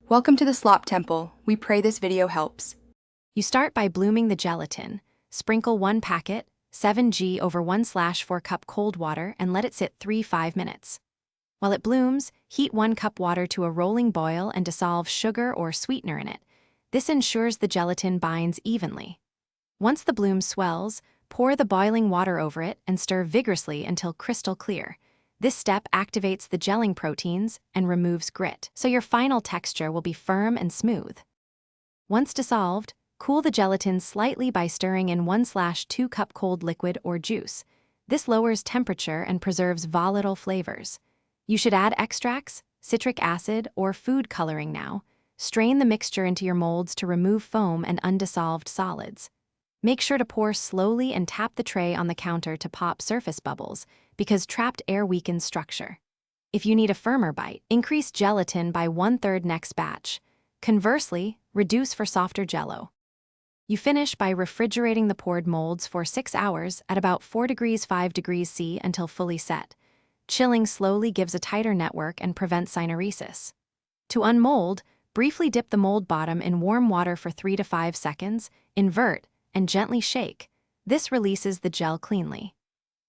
Welcome to the Slop Temple. We pray this video helps. You start by blooming the gelatin. Sprinkle 1 packet, 7g over 1/4 cup cold water and let it sit 3-5 minutes. While it blooms, heat 1 cup water to a rolling boil and dissolve sugar or sweetener in it. This ensures the gelatin binds evenly. Once the bloom swells, pour the boiling water over it and stir vigorously until crystal clear. This step activates the gelling proteins and removes grit, so your final texture will be firm and smooth. Once dissolved, cool the gelatin slightly by stirring in 1/2 cup cold liquid or juice. This lowers temperature and preserves volatile flavors. You should add extracts, citric acid, or food coloring now. Strain the mixture into your molds to remove foam and undissolved solids. Make sure to pour slowly and tap the tray on the counter to pop surface bubbles, because trapped air weakens structure. If you need a firmer bite, increase gelatin by 1/3 next batch. Conversely, reduce for softer Jello. You finish by refrigerating the poured molds for 6 hours at about 4°-5°C until fully set. Chilling slowly gives a tighter network and prevents syneresis. To unmold, briefly dip the mold bottom in warm water for 3 to 5 seconds, invert, and gently shake. This releases the gel cleanly.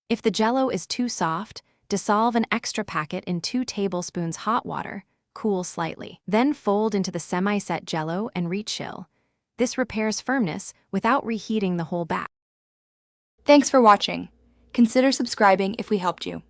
If the Jello is too soft, dissolve an extra packet in 2 tablespoons hot water, cool slightly. Then fold into the semi-set Jello and rechill. This repairs firmness without reheating the whole batch. Thanks for watching. Consider subscribing if we helped you.